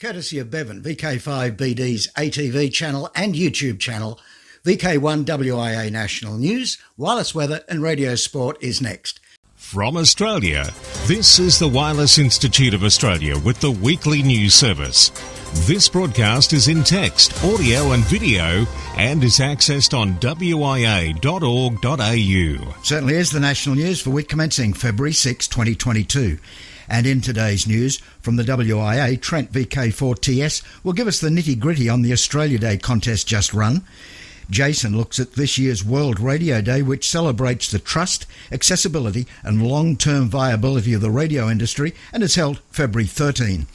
Courtesy of Bevan, VK5BD's ATV channel and YouTube channel, VK1WIA National News, Wireless Weather and Radio Sport is next. From Australia, this is the Wireless Institute of Australia with the weekly news service. This broadcast is in text, audio and video and is accessed on wia.org.au. Certainly is the national news for week commencing February 6, 2022. And in today's news from the WIA, Trent VK4TS will give us the nitty-gritty on the Australia Day contest just run. Jason looks at this year's World Radio Day, which celebrates the trust, accessibility and long-term viability of the radio industry and is held February 13.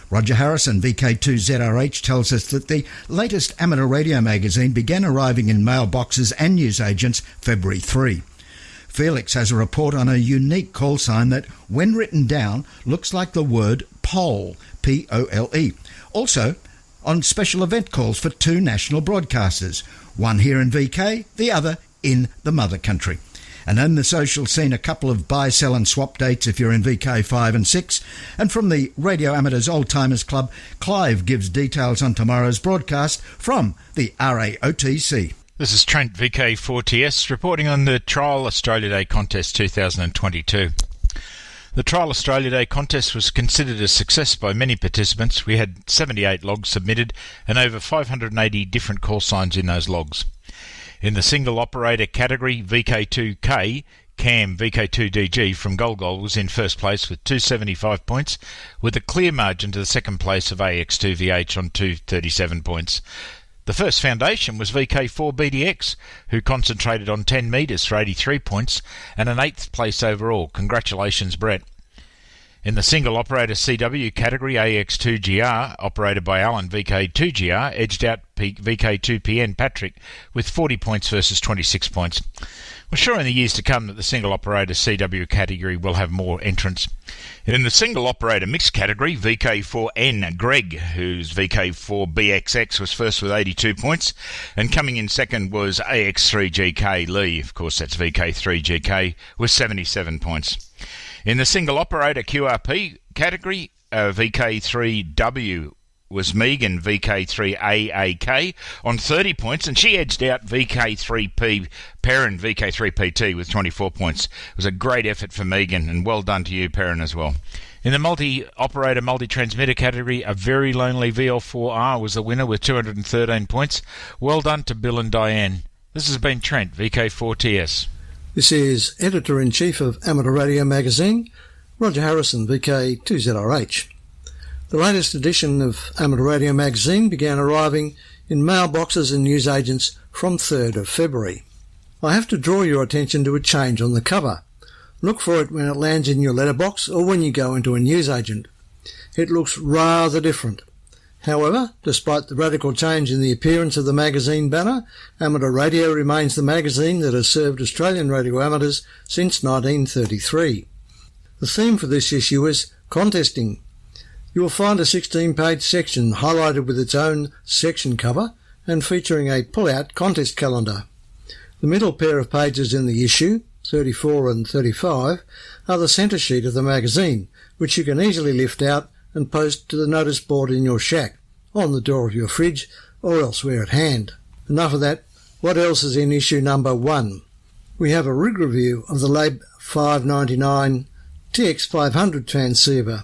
Roger Harrison, VK2ZRH, tells us that the latest amateur radio magazine began arriving in mailboxes and newsagents February 3. Felix has a report on a unique call sign that, when written down, looks like the word pole, P-O-L-E. Also, on special event calls for two national broadcasters, one here in VK, the other in the mother country. And in the social scene, a couple of buy, sell and swap dates if you're in VK 5 and 6. And from the Radio Amateurs Old Timers Club, Clive gives details on tomorrow's broadcast from the RAOTC. This is Trent VK4TS reporting on the Trial Australia Day Contest 2022. The Trial Australia Day Contest was considered a success by many participants. We had 78 logs submitted and over 580 different call signs in those logs. In the single operator category, VK2K, Cam VK2DG from Golgol was in first place with 275 points, with a clear margin to the second place of AX2VH on 237 points. The first foundation was VK4BDX, who concentrated on 10 metres for 83 points and an 8th place overall. Congratulations, Brett. In the single operator CW category, AX2GR, operated by Alan VK2GR, edged out VK2PN Patrick with 40 points versus 26 points. We're sure in the years to come that the single operator CW category will have more entrants. In the single operator mixed category, VK4N Greg, whose VK4BXX was first with 82 points, and coming in second was AX3GK Lee, of course that's VK3GK, with 77 points. In the single operator QRP category, VK3W was Megan VK3AAK on 30 points, and she edged out VK3P Perrin VK3PT with 24 points. It was a great effort for Megan, and well done to you, Perrin, as well. In the multi-operator, multi-transmitter category, a very lonely VL4R was the winner with 213 points. Well done to Bill and Diane. This has been Trent, VK4TS. This is Editor-in-Chief of Amateur Radio Magazine, Roger Harrison, VK2ZRH. The latest edition of Amateur Radio Magazine began arriving in mailboxes and newsagents from 3rd of February. I have to draw your attention to a change on the cover. Look for it when it lands in your letterbox or when you go into a newsagent. It looks rather different. However, despite the radical change in the appearance of the magazine banner, Amateur Radio remains the magazine that has served Australian radio amateurs since 1933. The theme for this issue is contesting. You will find a 16-page section highlighted with its own section cover and featuring a pull-out contest calendar. The middle pair of pages in the issue, 34 and 35, are the centre sheet of the magazine, which you can easily lift out and post to the notice board in your shack, on the door of your fridge, or elsewhere at hand. Enough of that. What else is in issue number 1? We have a rig review of the Lab 599 TX500 transceiver,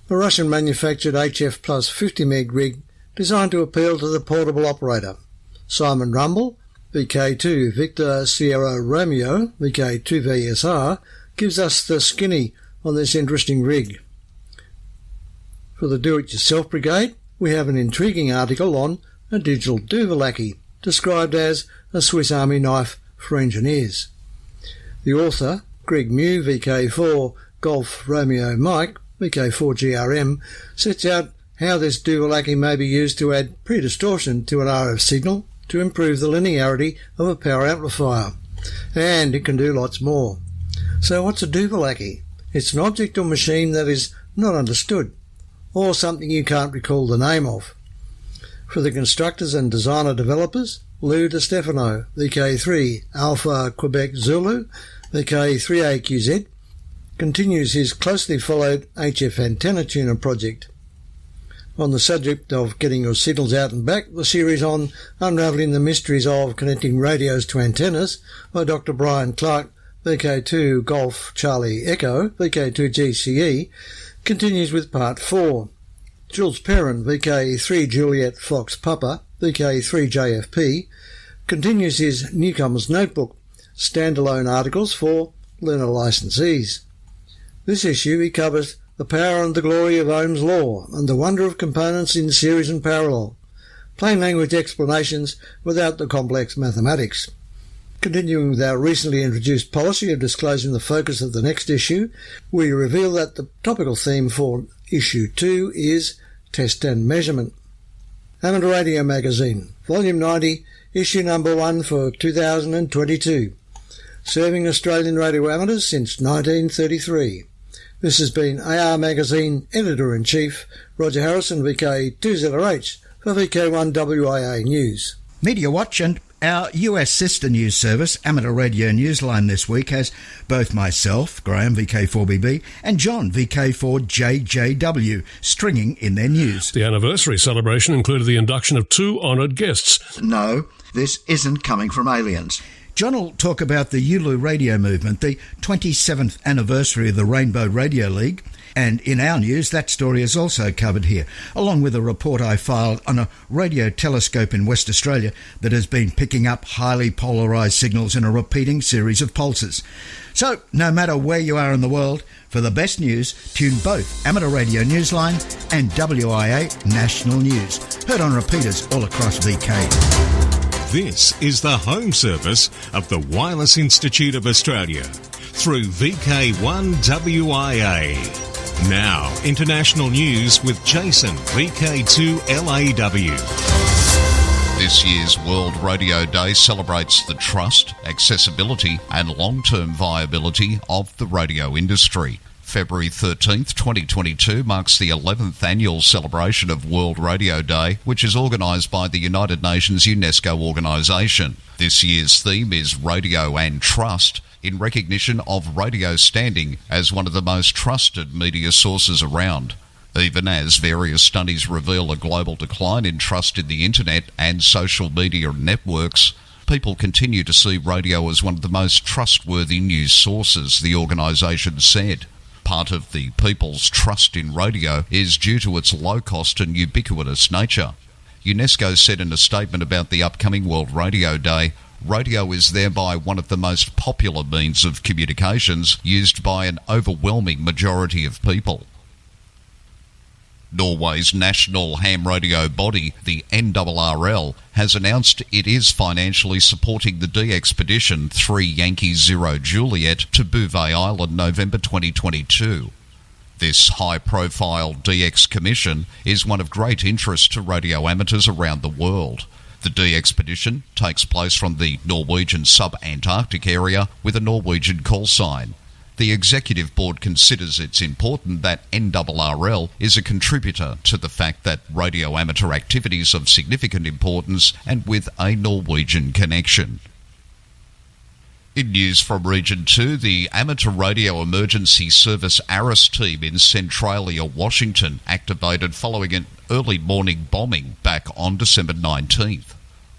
a Russian-manufactured HF plus 50 meg rig designed to appeal to the portable operator. Simon Rumble, VK2 Victor Sierra Romeo, VK2VSR, gives us the skinny on this interesting rig. For the do-it-yourself brigade, we have an intriguing article on a digital Duvalaki, described as a Swiss Army knife for engineers. The author, Greg Mew, VK4 Golf Romeo Mike, VK4GRM, sets out how this Duvalaki may be used to add pre-distortion to an RF signal to improve the linearity of a power amplifier. And it can do lots more. So what's a Duvalaki? It's an object or machine that is not understood, or something you can't recall the name of. For the constructors and designer developers, Lou Di Stefano, VK3 Alpha Quebec Zulu, VK3AQZ, continues his closely followed HF antenna tuner project. On the subject of getting your signals out and back, the series on Unravelling the Mysteries of Connecting Radios to Antennas by Dr. Brian Clark, VK2 Golf Charlie Echo, VK2 GCE, continues with Part 4. Jules Perrin, VK3 Juliet Fox Papa, VK3 JFP, continues his Newcomer's Notebook, standalone articles for learner licensees. This issue he covers the power and the glory of Ohm's law and the wonder of components in series and parallel. Plain language explanations without the complex mathematics. Continuing with our recently introduced policy of disclosing the focus of the next issue, we reveal that the topical theme for Issue 2 is Test and Measurement. Amateur Radio Magazine, Volume 90, Issue Number 1 for 2022. Serving Australian radio amateurs since 1933. This has been AR Magazine Editor-in-Chief Roger Harrison, VK2ZRH, for VK1WIA News. Media Watch and our US sister news service, Amateur Radio Newsline, this week has both myself, Graham, VK4BB, and John, VK4JJW, stringing in their news. The anniversary celebration included the induction of 2 honoured guests. No, this isn't coming from aliens. John will talk about the Ulu radio movement, the 27th anniversary of the Rainbow Radio League, and in our news, that story is also covered here, along with a report I filed on a radio telescope in West Australia that has been picking up highly polarised signals in a repeating series of pulses. So, no matter where you are in the world, for the best news, tune both Amateur Radio Newsline and WIA National News, heard on repeaters all across VK. This is the home service of the Wireless Institute of Australia through VK1WIA. Now, international news with Jason, VK2LAW. This year's World Radio Day celebrates the trust, accessibility and long-term viability of the radio industry. February 13th, 2022 marks the 11th annual celebration of World Radio Day, which is organised by the United Nations UNESCO organisation. This year's theme is Radio and Trust, in recognition of radio's standing as one of the most trusted media sources around. Even as various studies reveal a global decline in trust in the internet and social media networks, people continue to see radio as one of the most trustworthy news sources, the organisation said. Part of the people's trust in radio is due to its low-cost and ubiquitous nature. UNESCO said in a statement about the upcoming World Radio Day, radio is thereby one of the most popular means of communications used by an overwhelming majority of people. Norway's national ham radio body, the NRRL, has announced it is financially supporting the D-Expedition 3 Yankee 0 Juliet to Bouvet Island November 2022. This high-profile DX commission is one of great interest to radio amateurs around the world. The D-Expedition takes place from the Norwegian sub-Antarctic area with a Norwegian call sign. The Executive Board considers it's important that NRRL is a contributor to the fact that radio amateur activities of significant importance and with a Norwegian connection. In news from Region 2, the Amateur Radio Emergency Service ARIS team in Centralia, Washington, activated following an early morning bombing back on December 19th.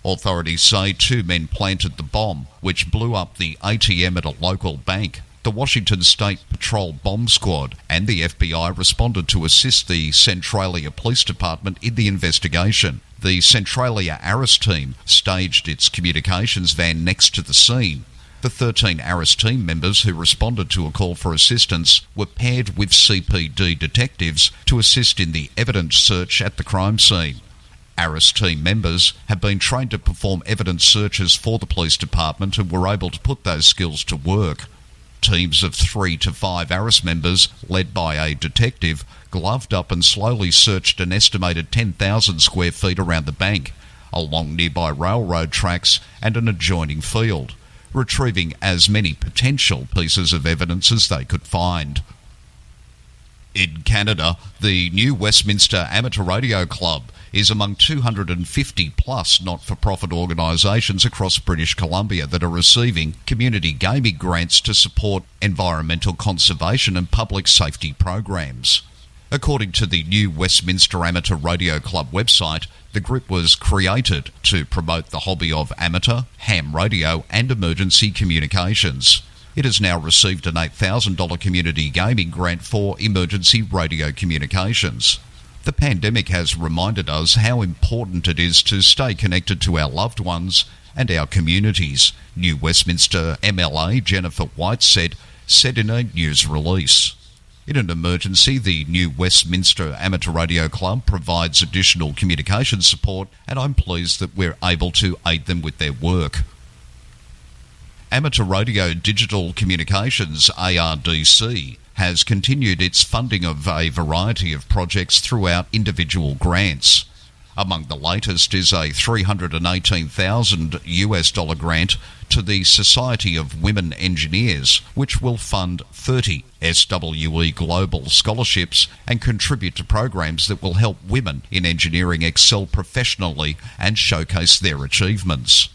Authorities say 2 men planted the bomb, which blew up the ATM at a local bank. The Washington State Patrol Bomb Squad and the FBI responded to assist the Centralia Police Department in the investigation. The Centralia ARIS team staged its communications van next to the scene. The 13 ARIS team members who responded to a call for assistance were paired with CPD detectives to assist in the evidence search at the crime scene. ARIS team members have been trained to perform evidence searches for the police department and were able to put those skills to work. Teams of 3 to 5 ARIS members, led by a detective, gloved up and slowly searched an estimated 10,000 square feet around the bank, along nearby railroad tracks and an adjoining field, retrieving as many potential pieces of evidence as they could find. In Canada, the new Westminster Amateur Radio Club is among 250 plus not-for-profit organisations across British Columbia that are receiving community gaming grants to support environmental conservation and public safety programs. According to the new Westminster Amateur Radio Club website, the group was created to promote the hobby of amateur, ham radio and emergency communications. It has now received an $8,000 community gaming grant for emergency radio communications. The pandemic has reminded us how important it is to stay connected to our loved ones and our communities, New Westminster MLA Jennifer White said in a news release. In an emergency, the New Westminster Amateur Radio Club provides additional communication support, and I'm pleased that we're able to aid them with their work. Amateur Radio Digital Communications, ARDC, has continued its funding of a variety of projects throughout individual grants. Among the latest is a $318,000 grant to the Society of Women Engineers, which will fund 30 SWE Global Scholarships and contribute to programs that will help women in engineering excel professionally and showcase their achievements.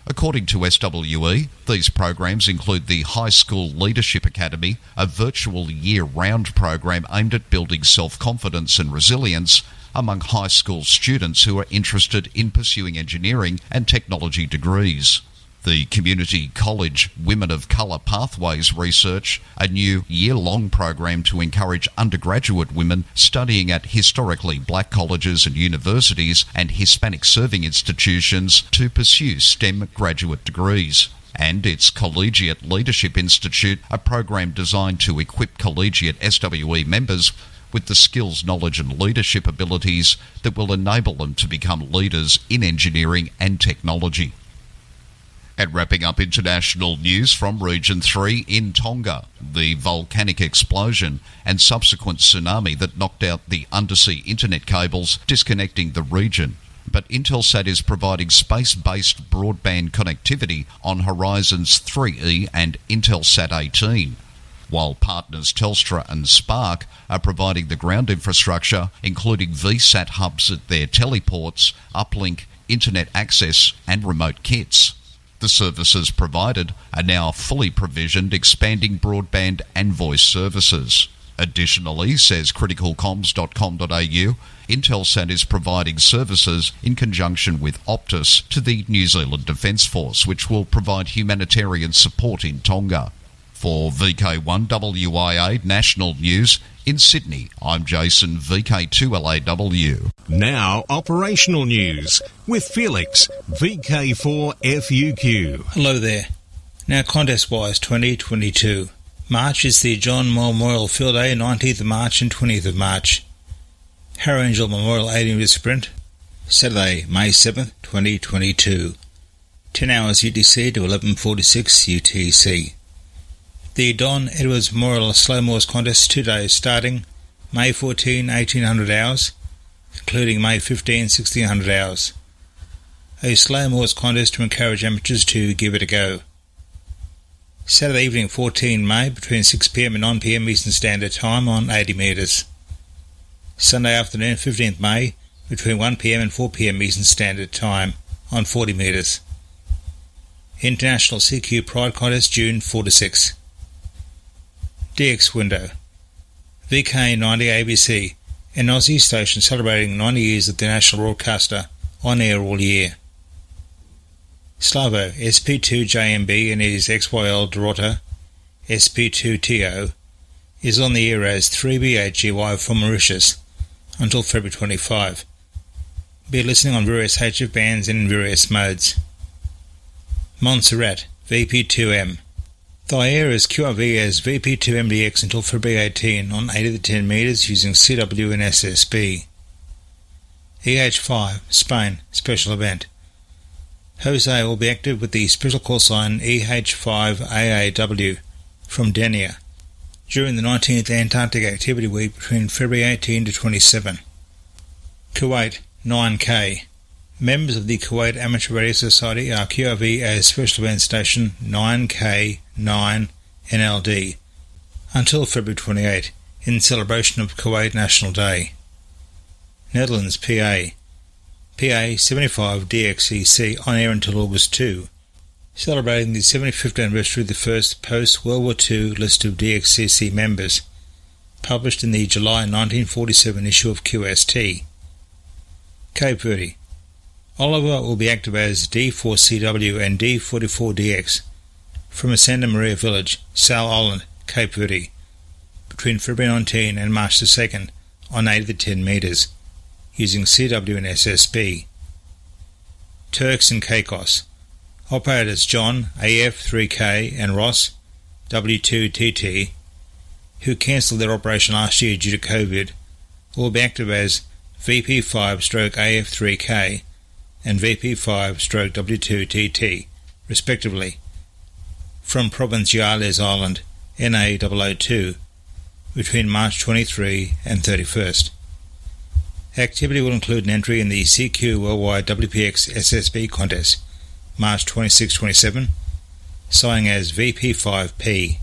According to SWE, these programs include the High School Leadership Academy, a virtual year-round program aimed at building self-confidence and resilience among high school students who are interested in pursuing engineering and technology degrees. The Community College Women of Colour Pathways Research, a new year-long program to encourage undergraduate women studying at historically black colleges and universities and Hispanic serving institutions to pursue STEM graduate degrees. And its Collegiate Leadership Institute, a program designed to equip collegiate SWE members with the skills, knowledge and leadership abilities that will enable them to become leaders in engineering and technology. And wrapping up international news from Region 3 in Tonga, the volcanic explosion and subsequent tsunami that knocked out the undersea internet cables disconnecting the region. But Intelsat is providing space-based broadband connectivity on Horizons 3E and Intelsat 18, while partners Telstra and Spark are providing the ground infrastructure, including VSAT hubs at their teleports, uplink, internet access and remote kits. The services provided are now fully provisioned, expanding broadband and voice services. Additionally, says criticalcoms.com.au, Intelsat is providing services in conjunction with Optus to the New Zealand Defence Force, which will provide humanitarian support in Tonga. For VK1WIA National News, in Sydney, I'm Jason, VK2LAW. Now, operational news with Felix, VK4FUQ. Hello there. Now, contest-wise, 2022. March is the John Memorial Field Day, 19th of March and 20th of March. Harrow Angel Memorial 80-metre sprint, Saturday, May 7th, 2022. 10 hours UTC to 11:46 UTC. The Don Edwards Memorial Slow Morse Contest, 2 days starting May 14, 1800 hours, concluding May 15, 1600 hours. A Slow Morse Contest to encourage amateurs to give it a go. Saturday evening 14 May between 6pm and 9pm Eastern Standard Time on 80 metres. Sunday afternoon 15th May between 1pm and 4pm Eastern Standard Time on 40 metres. International CQ Pride Contest June 4 to 6. DX Window. VK90 ABC, an Aussie station celebrating 90 years of the national broadcaster, on air all year. Slavo SP2JMB and his XYL Dorota SP2TO is on the air as 3BHGY from Mauritius until February 25. Be listening on various HF bands and in various modes. Montserrat VP2M. Thy air is QRV as VP2MDX until February 18 on 8 of the 10 metres using CW and SSB. EH5, Spain, special event. Jose will be active with the special call sign EH5AAW from Denia during the 19th Antarctic Activity Week between February 18 to 27. Kuwait, 9K. Members of the Kuwait Amateur Radio Society are QRV as Special Event Station 9K9NLD until February 28 in celebration of Kuwait National Day. Netherlands, PA. PA 75 DXEC on air until August 2, celebrating the 75th anniversary of the first post-World War II list of DXCC members, published in the July 1947 issue of QST. Cape Verde. Oliver will be active as D4CW and D44DX from a Santa Maria village, Sal Island, Cape Verde, between February 19 and March 2nd on 8 of the 10 metres, using CW and SSB. Turks and Caicos. Operators John, AF3K, and Ross, W2TT, who cancelled their operation last year due to COVID, will be active as VP5/AF3K and VP5/W2TT, respectively, from Provinciales Island, NA002, between March 23 and 31st. Activity will include an entry in the CQ Worldwide WPX SSB contest, March 26-27, signing as VP5P.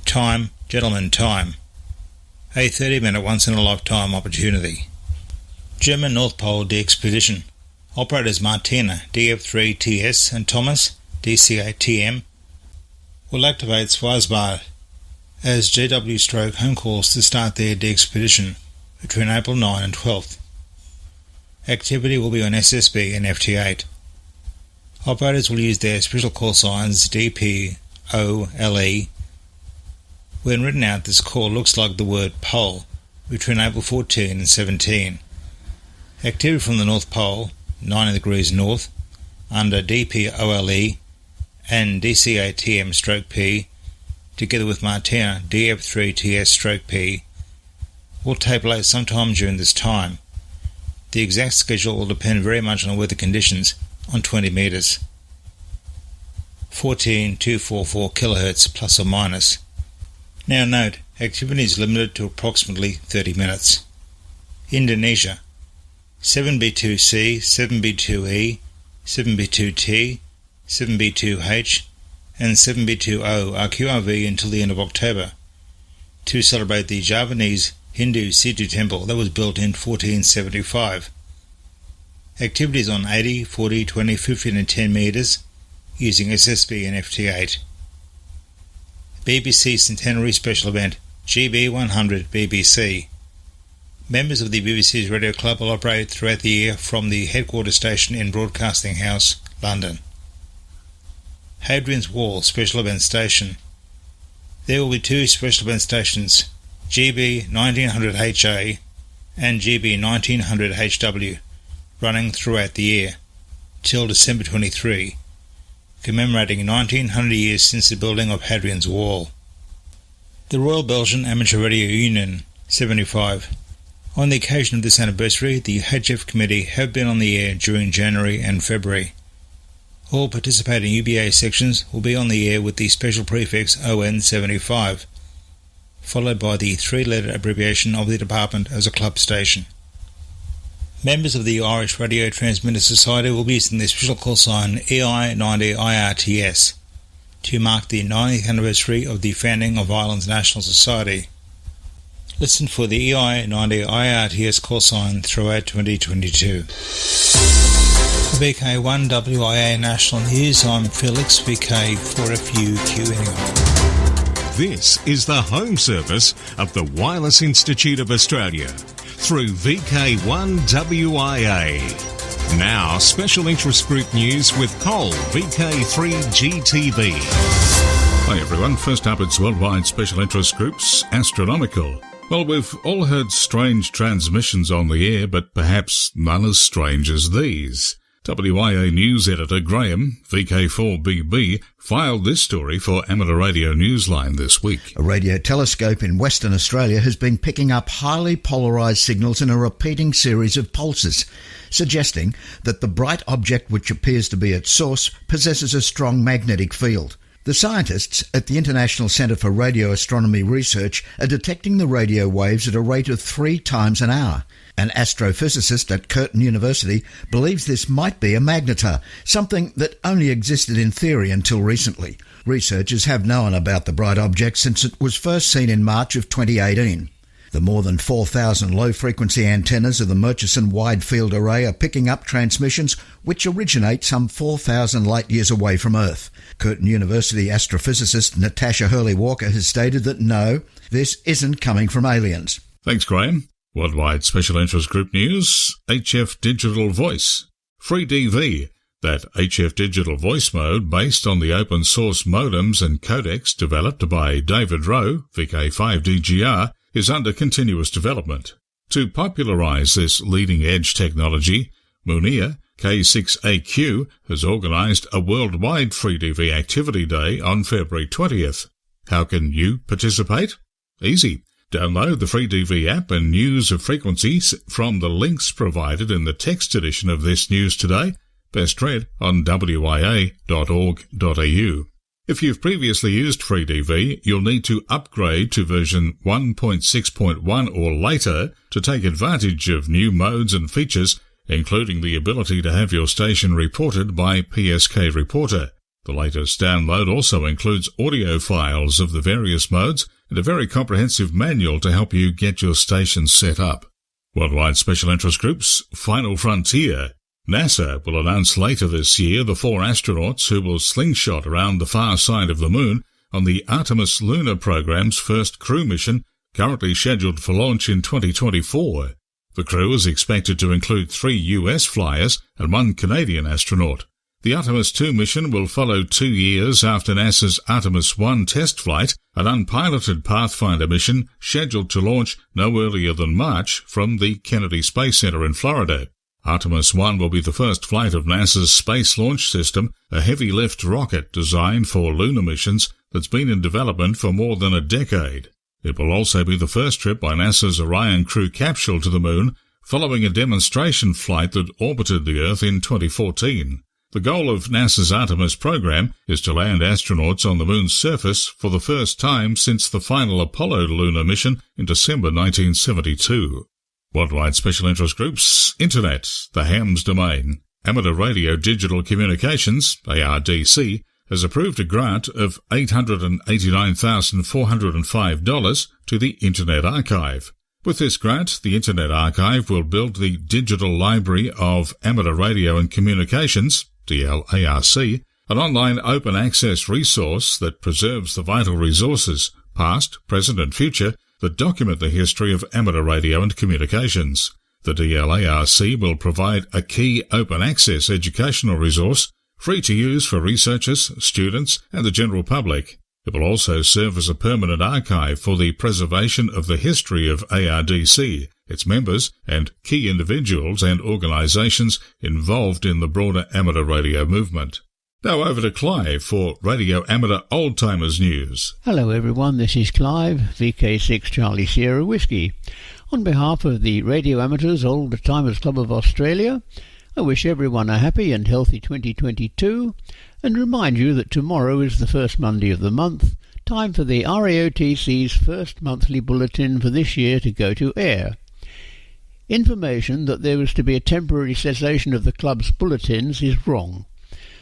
Time, gentlemen, time. A 30-minute once-in-a-lifetime opportunity. German North Pole de-expedition. Operators Martina, DF3TS, and Thomas, DCATM, will activate Svalbard as JW home calls to start their de-expedition between April 9 and 12th. Activity will be on SSB and FT8. Operators will use their special call signs DP, O, LE. When written out, this call looks like the word pole between April 14 and 17. Activity from the North Pole, 90 degrees north, under DPOLE and DCATM/P, together with Martina DF3TS/P, will take place sometime during this time. The exact schedule will depend very much on the weather conditions on 20 metres. 14244 kHz plus or minus. Now note, activity is limited to approximately 30 minutes. Indonesia. 7B2C, 7B2E, 7B2T, 7B2H, and 7B2O are QRV until the end of October to celebrate the Javanese Hindu Situ temple that was built in 1475. Activities on 80, 40, 20, 15 and 10 metres using SSB and FT8. BBC Centenary Special Event GB100 BBC. Members of the BBC's Radio Club will operate throughout the year from the headquarters station in Broadcasting House, London. Hadrian's Wall Special Event Station. There will be two special event stations, GB 1900HA and GB 1900HW, running throughout the year, till December 23, commemorating 1900 years since the building of Hadrian's Wall. The Royal Belgian Amateur Radio Union, 75. On the occasion of this anniversary, the HF Committee have been on the air during January and February. All participating UBA sections will be on the air with the special prefix ON75, followed by the three-letter abbreviation of the department as a club station. Members of the Irish Radio Transmitter Society will be using the special call sign EI90IRTS to mark the 90th anniversary of the founding of Ireland's National Society. Listen for the EI90IRTS call sign throughout 2022. For VK1WIA National News, I'm Felix, VK4FUQNI. This is the home service of the Wireless Institute of Australia through VK1WIA. Now, special interest group news with Cole, VK3GTV. Hi everyone, first up it's Worldwide Special Interest Group's Astronomical. Well, we've all heard strange transmissions on the air, but perhaps none as strange as these. WIA News Editor Graham, VK4BB, filed this story for Amateur Radio Newsline this week. A radio telescope in Western Australia has been picking up highly polarised signals in a repeating series of pulses, suggesting that the bright object which appears to be its source possesses a strong magnetic field. The scientists at the International Centre for Radio Astronomy Research are detecting the radio waves at a rate of 3 times an hour. An astrophysicist at Curtin University believes this might be a magnetar, something that only existed in theory until recently. Researchers have known about the bright object since it was first seen in March of 2018. The more than 4,000 low-frequency antennas of the Murchison Wide Field Array are picking up transmissions which originate some 4,000 light-years away from Earth. Curtin University astrophysicist Natasha Hurley-Walker has stated that no, this isn't coming from aliens. Thanks, Graham. Worldwide Special Interest Group News, HF Digital Voice. Free DV. That HF Digital Voice mode, based on the open-source modems and codecs developed by David Rowe, VK5DGR, is under continuous development. To popularise this leading-edge technology, Munir K6AQ has organised a worldwide FreeDV Activity Day on February 20th. How can you participate? Easy. Download the FreeDV app and news of frequencies from the links provided in the text edition of this news today, best read on wia.org.au. If you've previously used FreeDV, you'll need to upgrade to version 1.6.1 or later to take advantage of new modes and features, including the ability to have your station reported by PSK Reporter. The latest download also includes audio files of the various modes and a very comprehensive manual to help you get your station set up. Worldwide Special Interest Group's Final Frontier. NASA will announce later this year the 4 astronauts who will slingshot around the far side of the Moon on the Artemis lunar program's first crew mission, currently scheduled for launch in 2024. The crew is expected to include 3 US flyers and 1 Canadian astronaut. The Artemis II mission will follow 2 years after NASA's Artemis I test flight, an unpiloted Pathfinder mission scheduled to launch no earlier than March from the Kennedy Space Center in Florida. Artemis I will be the first flight of NASA's Space Launch System, a heavy-lift rocket designed for lunar missions that's been in development for more than a decade. It will also be the first trip by NASA's Orion crew capsule to the Moon, following a demonstration flight that orbited the Earth in 2014. The goal of NASA's Artemis program is to land astronauts on the Moon's surface for the first time since the final Apollo lunar mission in December 1972. Worldwide Special Interest Groups, Internet, the HAMS domain. Amateur Radio Digital Communications, ARDC, has approved a grant of $889,405 to the Internet Archive. With this grant, the Internet Archive will build the Digital Library of Amateur Radio and Communications, DLARC, an online open access resource that preserves the vital resources, past, present and future, that document the history of amateur radio and communications. The DLARC will provide a key open access educational resource, free to use for researchers, students and the general public. It will also serve as a permanent archive for the preservation of the history of ARDC, its members and key individuals and organisations involved in the broader amateur radio movement. Now over to Clive for Radio Amateur Old Timers News. Hello everyone, this is Clive, VK6 Charlie Sierra Whiskey. On behalf of the Radio Amateurs Old Timers Club of Australia, I wish everyone a happy and healthy 2022 and remind you that tomorrow is the first Monday of the month, time for the RAOTC's first monthly bulletin for this year to go to air. Information that there was to be a temporary cessation of the club's bulletins is wrong.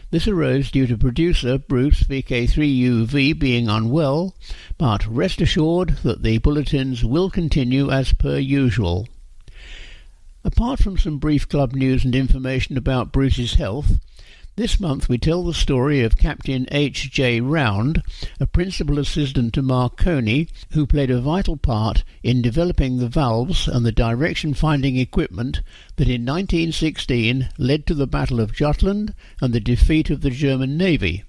This arose due to producer Bruce VK3UV being unwell, but rest assured that the bulletins will continue as per usual. Apart from some brief club news and information about Bruce's health, this month we tell the story of Captain H.J. Round, a principal assistant to Marconi, who played a vital part in developing the valves and the direction-finding equipment that in 1916 led to the Battle of Jutland and the defeat of the German Navy.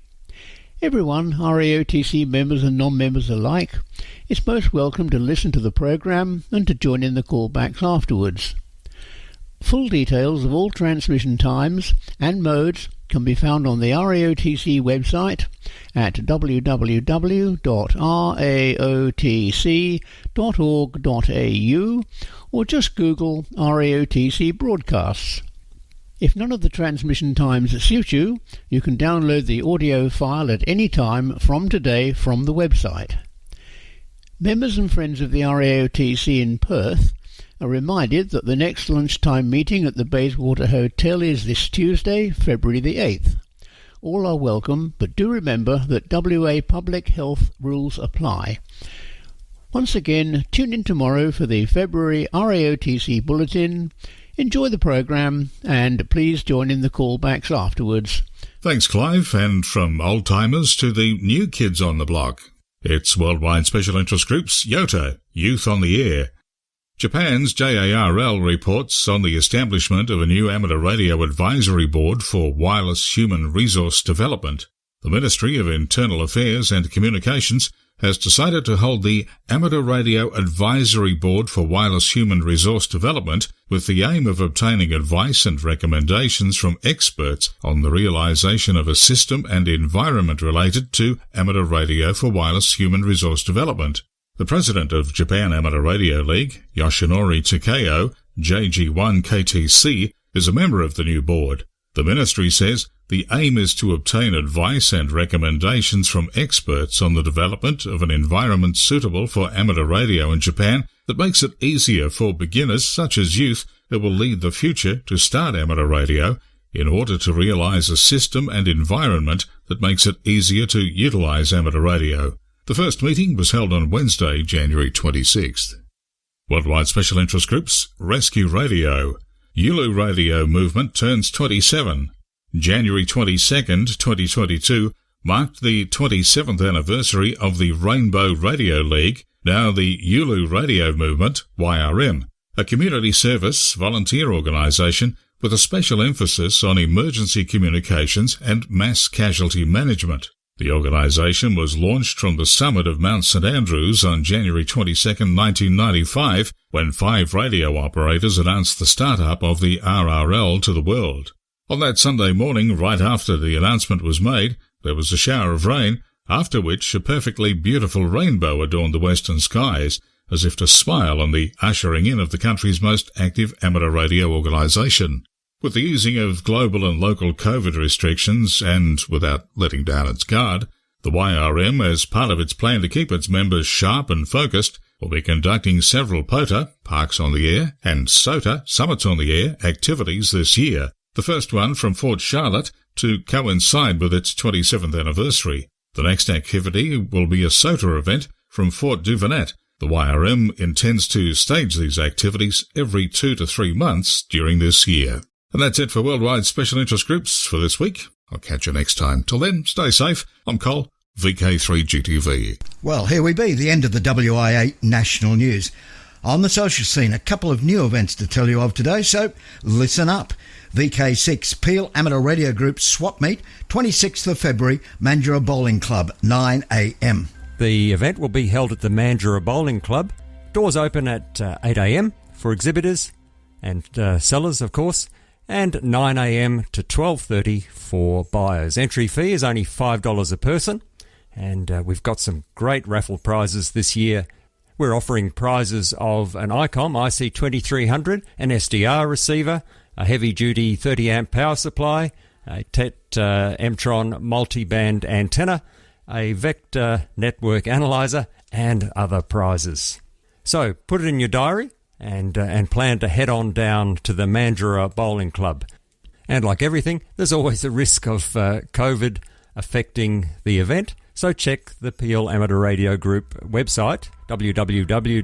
Everyone, RAOTC members and non-members alike, is most welcome to listen to the programme and to join in the callbacks afterwards. Full details of all transmission times and modes can be found on the RAOTC website at www.raotc.org.au or just Google RAOTC broadcasts. If none of the transmission times suit you, you can download the audio file at any time from today from the website. Members and friends of the RAOTC in Perth are reminded that the next lunchtime meeting at the Bayswater Hotel is this Tuesday, February the 8th. All are welcome, but do remember that WA public health rules apply. Once again, tune in tomorrow for the February RAOTC Bulletin. Enjoy the programme and please join in the callbacks afterwards. Thanks, Clive. And from old-timers to the new kids on the block, it's Worldwide Special Interest Groups, YOTA, Youth on the Air. Japan's JARL reports on the establishment of a new amateur radio advisory board for wireless human resource development. The Ministry of Internal Affairs and Communications has decided to hold the Amateur Radio Advisory Board for Wireless Human Resource Development with the aim of obtaining advice and recommendations from experts on the realization of a system and environment related to amateur radio for wireless human resource development. The president of Japan Amateur Radio League, Yoshinori Takeo, JG1KTC, is a member of the new board. The ministry says the aim is to obtain advice and recommendations from experts on the development of an environment suitable for amateur radio in Japan that makes it easier for beginners such as youth who will lead the future to start amateur radio in order to realize a system and environment that makes it easier to utilize amateur radio. The first meeting was held on Wednesday, January 26th. Worldwide Special Interest Groups, Rescue Radio. Yulu Radio movement turns 27. January 22nd, 2022 marked the 27th anniversary of the Rainbow Radio League, now the Yulu Radio Movement, YRM, a community service volunteer organisation with a special emphasis on emergency communications and mass casualty management. The organisation was launched from the summit of Mount St Andrews on January 22, 1995, when 5 radio operators announced the start-up of the RRL to the world. On that Sunday morning, right after the announcement was made, there was a shower of rain, after which a perfectly beautiful rainbow adorned the western skies, as if to smile on the ushering in of the country's most active amateur radio organisation. With the easing of global and local COVID restrictions and without letting down its guard, the YRM, as part of its plan to keep its members sharp and focused, will be conducting several POTA, Parks on the Air, and SOTA, Summits on the Air, activities this year. The first one from Fort Charlotte to coincide with its 27th anniversary. The next activity will be a SOTA event from Fort Duvenet. The YRM intends to stage these activities every 2 to 3 months during this year. And that's it for Worldwide Special Interest Groups for this week. I'll catch you next time. Till then, stay safe. I'm Cole, VK3GTV. Well, here we be, the end of the WIA national news. On the social scene, a couple of new events to tell you of today, so listen up. VK6 Peel Amateur Radio Group Swap Meet, 26th of February, Mandurah Bowling Club, 9 a.m. The event will be held at the Mandurah Bowling Club. Doors open at 8 a.m. for exhibitors and sellers, of course, and 9 a.m. to 12:30 for buyers. Entry fee is only $5 a person, and we've got some great raffle prizes this year. We're offering prizes of an ICOM IC2300, an SDR receiver, a heavy-duty 30-amp power supply, a TET Mtron multi-band antenna, a vector network analyzer, and other prizes. So put it in your diary and plan to head on down to the Mandurah Bowling Club. And like everything, there's always a risk of COVID affecting the event, so check the Peel Amateur Radio Group website, www.parg.org.au,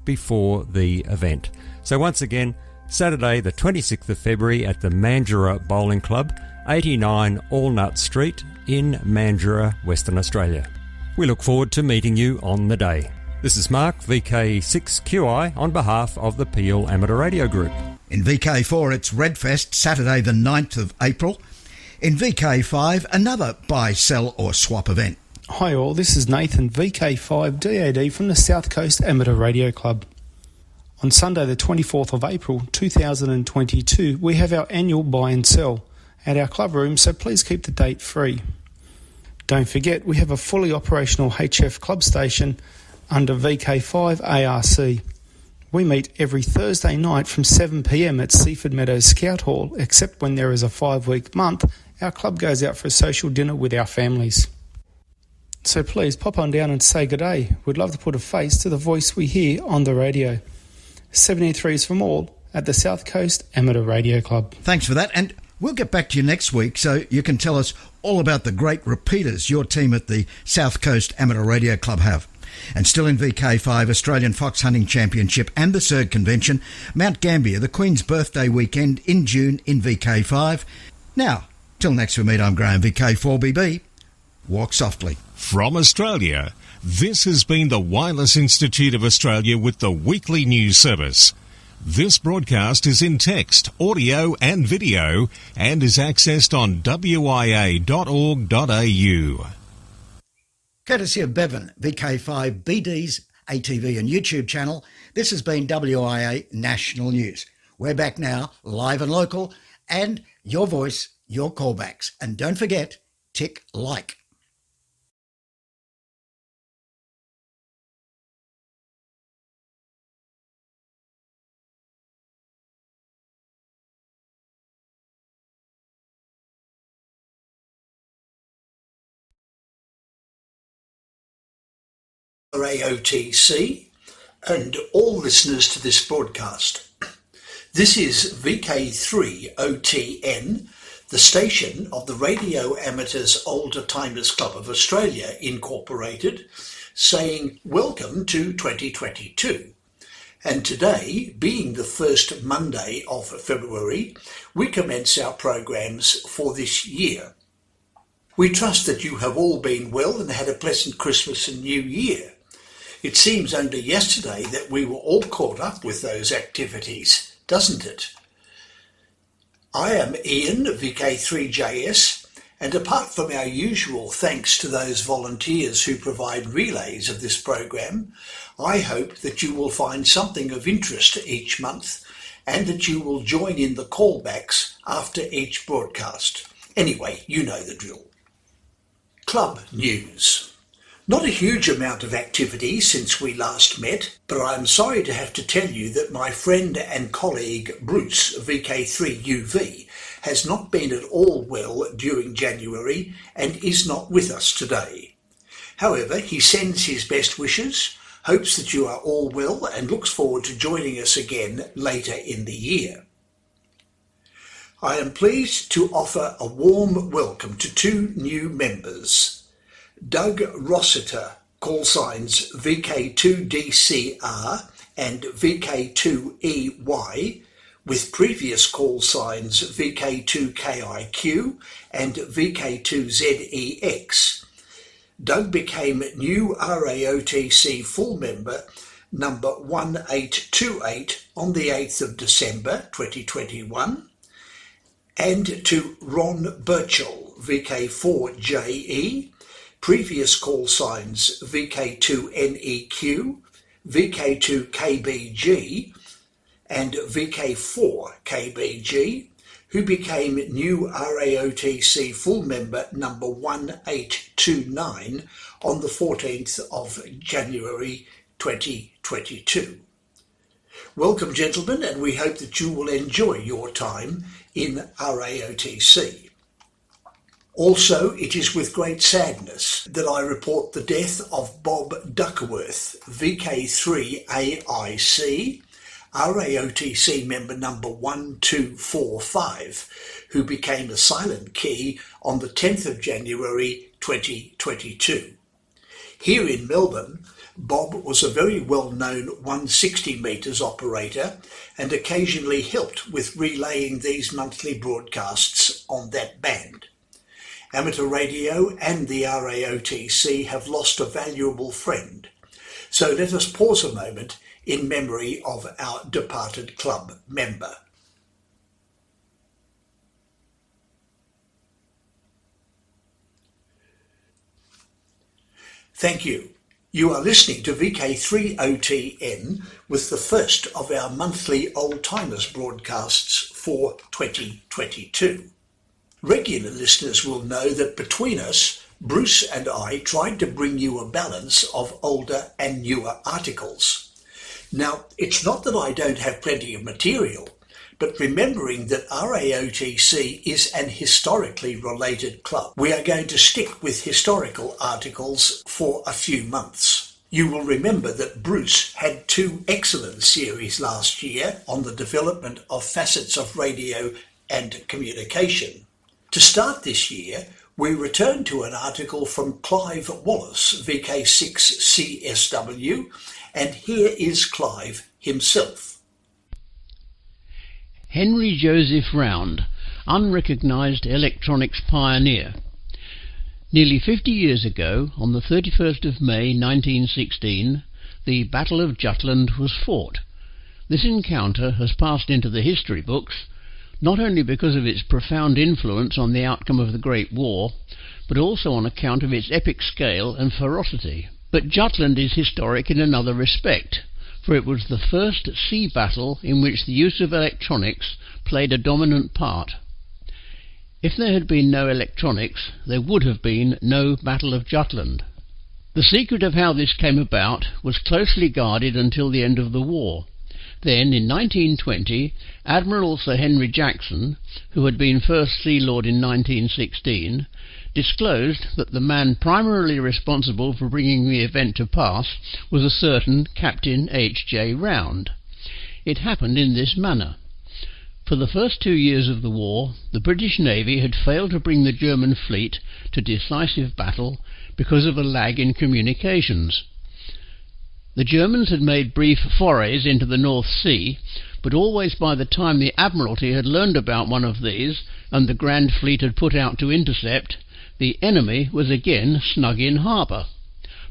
before the event. So once again, Saturday the 26th of February at the Mandurah Bowling Club, 89 Allnut Street in Mandurah, Western Australia. We look forward to meeting you on the day. This is Mark, VK6QI, on behalf of the Peel Amateur Radio Group. In VK4, it's Redfest, Saturday the 9th of April. In VK5, another buy, sell or swap event. Hi all, this is Nathan, VK5 DAD from the South Coast Amateur Radio Club. On Sunday the 24th of April 2022, we have our annual buy and sell at our club room, so please keep the date free. Don't forget, we have a fully operational HF club station under VK5 ARC. We meet every Thursday night from 7 p.m. at Seaford Meadows Scout Hall, except when there is a 5-week month, our club goes out for a social dinner with our families. So please pop on down and say good day. We'd love to put a face to the voice we hear on the radio. 73s from all at the South Coast Amateur Radio Club. Thanks for that. And We'll get back to you next week so you can tell us all about the great repeaters your team at the South Coast Amateur Radio Club have. And still in VK5, Australian Fox Hunting Championship and the SERG Convention, Mount Gambier, the Queen's Birthday weekend in June in VK5. Now, till next we meet, I'm Graham, VK4BB. Walk softly. From Australia, this has been the Wireless Institute of Australia with the weekly news service. This broadcast is in text, audio and video and is accessed on wia.org.au. Courtesy of Bevan, VK5 BD's ATV and YouTube channel, this has been WIA National News. We're back now, live and local, and your voice, your callbacks. And don't forget, tick like. AOTC and all listeners to this broadcast. This is VK3OTN, the station of the Radio Amateurs Older Timers Club of Australia Incorporated, saying welcome to 2022. And today, being the first Monday of February, we commence our programs for this year. We trust that you have all been well and had a pleasant Christmas and New Year. It seems only yesterday that we were all caught up with those activities, doesn't it? I am Ian, VK3JS, and apart from our usual thanks to those volunteers who provide relays of this program, I hope that you will find something of interest each month and that you will join in the callbacks after each broadcast. Anyway, you know the drill. Club news. Not a huge amount of activity since we last met, but I'm sorry to have to tell you that my friend and colleague Bruce, VK3UV, has not been at all well during January and is not with us today. However, he sends his best wishes, hopes that you are all well and looks forward to joining us again later in the year. I am pleased to offer a warm welcome to two new members. Doug Rossiter, call signs VK2DCR and VK2EY, with previous call signs VK2KIQ and VK2ZEX. Doug became new RAOTC full member number 1828 on the 8th of December 2021, and to Ron Birchall, VK4JE, previous call signs VK2NEQ, VK2KBG, and VK4KBG, who became new RAOTC full member number 1829 on the 14th of January 2022. Welcome, gentlemen, and we hope that you will enjoy your time in RAOTC. Also, it is with great sadness that I report the death of Bob Duckworth, VK3AIC, RAOTC member number 1245, who became a silent key on the 10th of January 2022. Here in Melbourne, Bob was a very well-known 160 metres operator and occasionally helped with relaying these monthly broadcasts on that band. Amateur radio and the RAOTC have lost a valuable friend, so let us pause a moment in memory of our departed club member. Thank you. You are listening to VK3OTN with the first of our monthly Old Timers broadcasts for 2022. Regular listeners will know that between us, Bruce and I tried to bring you a balance of older and newer articles. Now, it's not that I don't have plenty of material, but remembering that RAOTC is an historically related club, we are going to stick with historical articles for a few months. You will remember that Bruce had two excellent series last year on the development of facets of radio and communication. To start this year, we return to an article from Clive Wallace, VK6CSW, and here is Clive himself. Henry Joseph Round, unrecognised electronics pioneer. Nearly 50 years ago, on the 31st of May 1916, the Battle of Jutland was fought. This encounter has passed into the history books, not only because of its profound influence on the outcome of the Great War, but also on account of its epic scale and ferocity. But Jutland is historic in another respect, for it was the first sea battle in which the use of electronics played a dominant part. If there had been no electronics, there would have been no Battle of Jutland. The secret of how this came about was closely guarded until the end of the war. Then, in 1920, Admiral Sir Henry Jackson, who had been First Sea Lord in 1916, disclosed that the man primarily responsible for bringing the event to pass was a certain Captain H.J. Round. It happened in this manner. For the first 2 years of the war, the British Navy had failed to bring the German fleet to decisive battle because of a lag in communications. The Germans had made brief forays into the North Sea, but always by the time the Admiralty had learned about one of these and the Grand Fleet had put out to intercept, the enemy was again snug in harbour.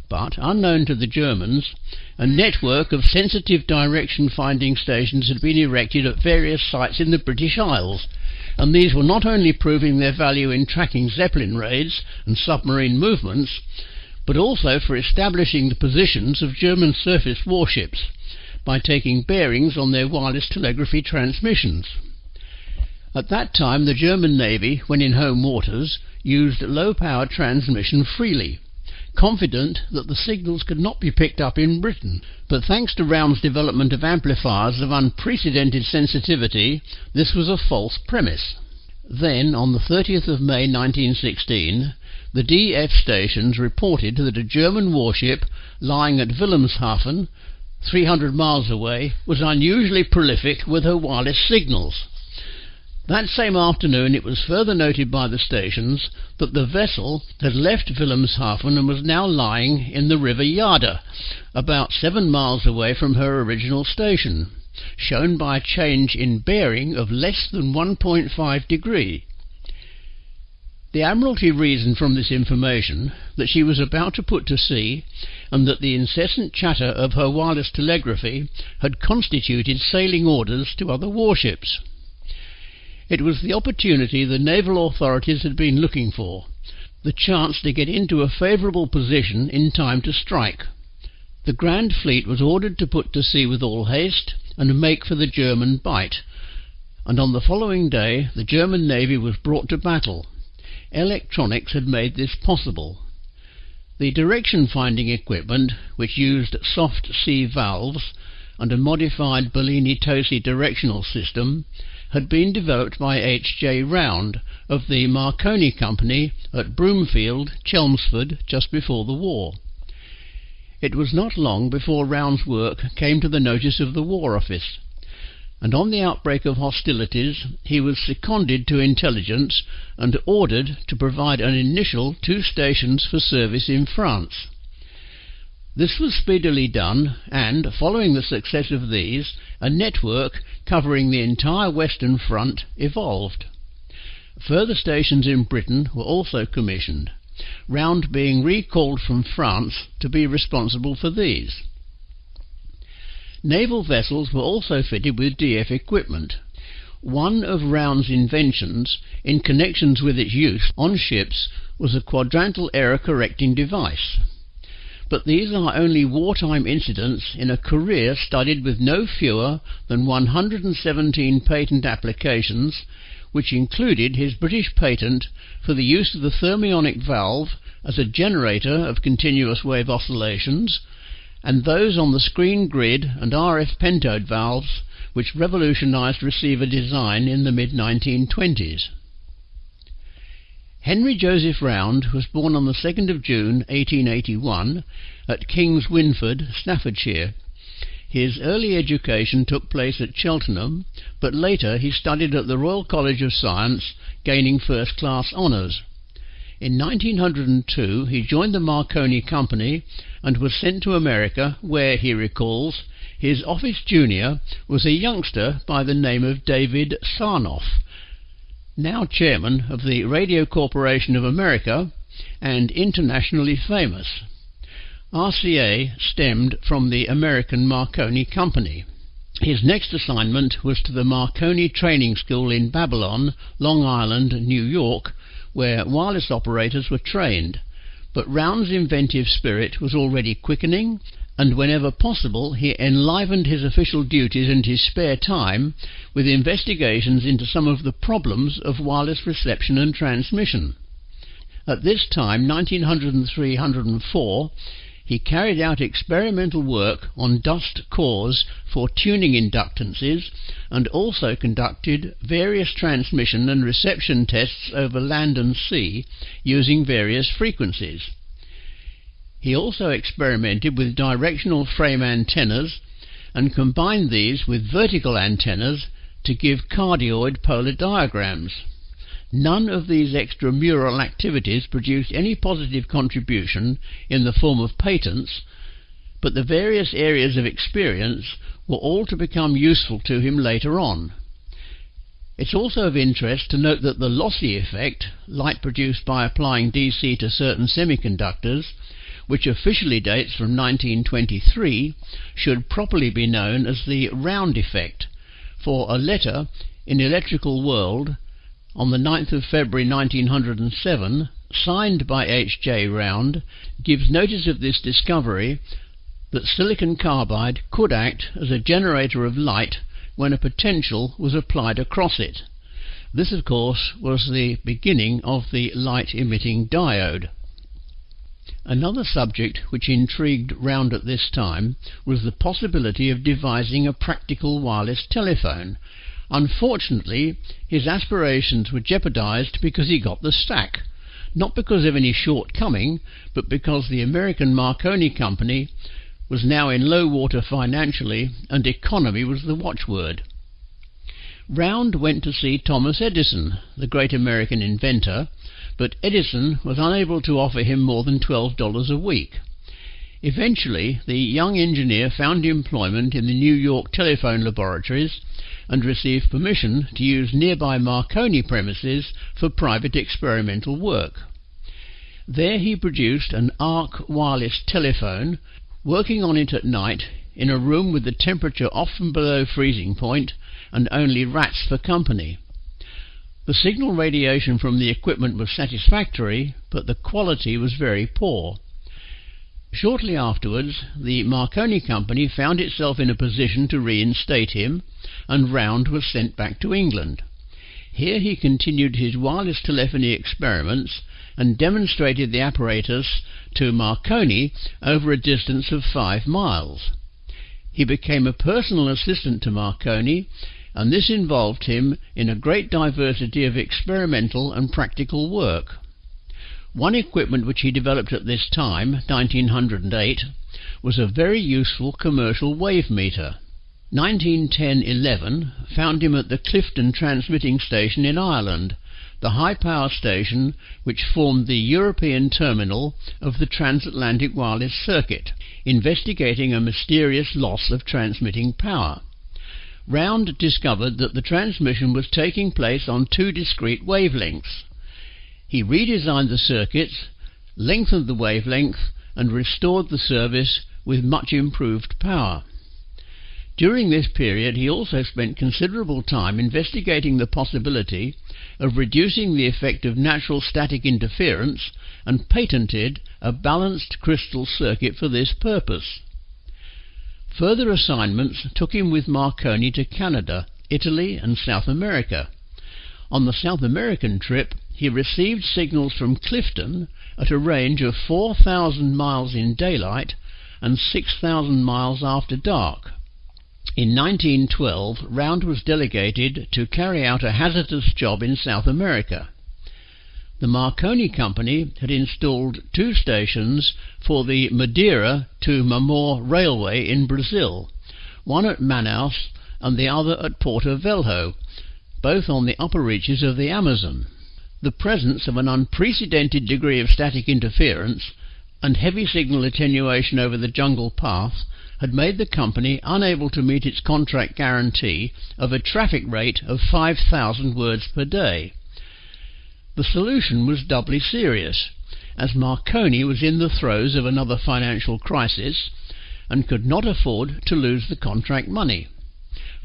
But, unknown to the Germans, a network of sensitive direction-finding stations had been erected at various sites in the British Isles, and these were not only proving their value in tracking Zeppelin raids and submarine movements, but also for establishing the positions of German surface warships by taking bearings on their wireless telegraphy transmissions. At that time the German Navy, when in home waters, used low-power transmission freely, confident that the signals could not be picked up in Britain. But thanks to Round's development of amplifiers of unprecedented sensitivity, this was a false premise. Then, on the 30th of May 1916, the DF stations reported that a German warship lying at Wilhelmshaven, 300 miles away, was unusually prolific with her wireless signals. That same afternoon it was further noted by the stations that the vessel had left Wilhelmshaven and was now lying in the River Jade, about 7 miles away from her original station, shown by a change in bearing of less than 1.5 degree. The Admiralty reasoned from this information that she was about to put to sea, and that the incessant chatter of her wireless telegraphy had constituted sailing orders to other warships. It was the opportunity the naval authorities had been looking for, the chance to get into a favourable position in time to strike. The Grand Fleet was ordered to put to sea with all haste and make for the German Bight, and on the following day the German Navy was brought to battle. Electronics had made this possible. The direction-finding equipment, which used soft sea valves and a modified Bellini-Tosi directional system, had been developed by H.J. Round of the Marconi Company at Broomfield, Chelmsford, just before the war. It was not long before Round's work came to the notice of the War Office, and on the outbreak of hostilities he was seconded to intelligence and ordered to provide an initial 2 stations for service in France. This was speedily done, and, following the success of these, a network covering the entire Western Front evolved. Further stations in Britain were also commissioned, Round being recalled from France to be responsible for these. Naval vessels were also fitted with DF equipment. One of Round's inventions, in connections with its use on ships, was a quadrantal error-correcting device. But these are only wartime incidents in a career studied with no fewer than 117 patent applications, which included his British patent for the use of the thermionic valve as a generator of continuous wave oscillations, and those on the screen grid and RF pentode valves, which revolutionized receiver design in the mid-1920s. Henry Joseph Round was born on the 2nd of June 1881 at King's Winford, Staffordshire. His early education took place at Cheltenham, but later he studied at the Royal College of Science, gaining first-class honours. In 1902 he joined the Marconi Company and was sent to America, where, he recalls, his office junior was a youngster by the name of David Sarnoff, now chairman of the Radio Corporation of America and internationally famous. RCA stemmed from the American Marconi Company. His next assignment was to the Marconi Training School in Babylon, Long Island, New York, where wireless operators were trained. But Round's inventive spirit was already quickening, and whenever possible he enlivened his official duties and his spare time with investigations into some of the problems of wireless reception and transmission. At this time, 1903-1904, he carried out experimental work on dust cores for tuning inductances and also conducted various transmission and reception tests over land and sea using various frequencies. He also experimented with directional frame antennas and combined these with vertical antennas to give cardioid polar diagrams. None of these extramural activities produced any positive contribution in the form of patents, but the various areas of experience were all to become useful to him later on. It's also of interest to note that the lossy effect, light produced by applying DC to certain semiconductors, which officially dates from 1923, should properly be known as the Round effect, for a letter in Electrical World on the 9th of February 1907, signed by H.J. Round, gives notice of this discovery that silicon carbide could act as a generator of light when a potential was applied across it. This, of course, was the beginning of the light-emitting diode. Another subject which intrigued Round at this time was the possibility of devising a practical wireless telephone. Unfortunately, his aspirations were jeopardized because he got the sack, not because of any shortcoming, but because the American Marconi Company was now in low water financially and economy was the watchword. Round went to see Thomas Edison, the great American inventor, but Edison was unable to offer him more than $12 a week. Eventually, the young engineer found employment in the New York telephone laboratories and received permission to use nearby Marconi premises for private experimental work. There he produced an arc wireless telephone, working on it at night in a room with the temperature often below freezing point and only rats for company. The signal radiation from the equipment was satisfactory, but the quality was very poor. Shortly afterwards, the Marconi Company found itself in a position to reinstate him, and Round was sent back to England. Here he continued his wireless telephony experiments and demonstrated the apparatus to Marconi over a distance of 5 miles. He became a personal assistant to Marconi, and this involved him in a great diversity of experimental and practical work. One equipment which he developed at this time, 1908, was a very useful commercial wave meter. 1910-11 found him at the Clifton transmitting station in Ireland, the high-power station which formed the European terminal of the transatlantic wireless circuit, investigating a mysterious loss of transmitting power. Round discovered that the transmission was taking place on 2 discrete wavelengths. He redesigned the circuits, lengthened the wavelength, and restored the service with much improved power. During this period he also spent considerable time investigating the possibility of reducing the effect of natural static interference and patented a balanced crystal circuit for this purpose. Further assignments took him with Marconi to Canada, Italy and South America. On the South American trip he received signals from Clifton at a range of 4,000 miles in daylight and 6,000 miles after dark. In 1912, Round was delegated to carry out a hazardous job in South America. The Marconi Company had installed 2 stations for the Mandurah to Mamor Railway in Brazil, one at Manaus and the other at Porto Velho, both on the upper reaches of the Amazon. The presence of an unprecedented degree of static interference and heavy signal attenuation over the jungle path had made the company unable to meet its contract guarantee of a traffic rate of 5,000 words per day. The solution was doubly serious, as Marconi was in the throes of another financial crisis and could not afford to lose the contract money.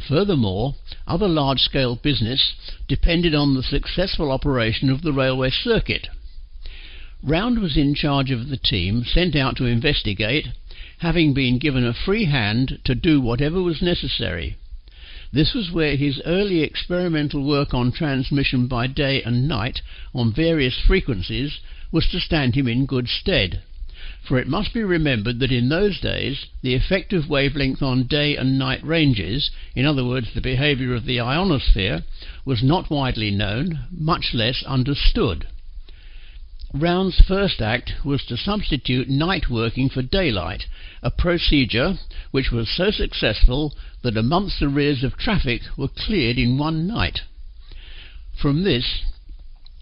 Furthermore, other large-scale business depended on the successful operation of the railway circuit. Round was in charge of the team sent out to investigate, having been given a free hand to do whatever was necessary. This was where his early experimental work on transmission by day and night on various frequencies was to stand him in good stead. For it must be remembered that in those days the effective wavelength on day and night ranges, in other words the behaviour of the ionosphere, was not widely known, much less understood. Round's first act was to substitute night working for daylight, a procedure which was so successful that a month's arrears of traffic were cleared in one night. From this,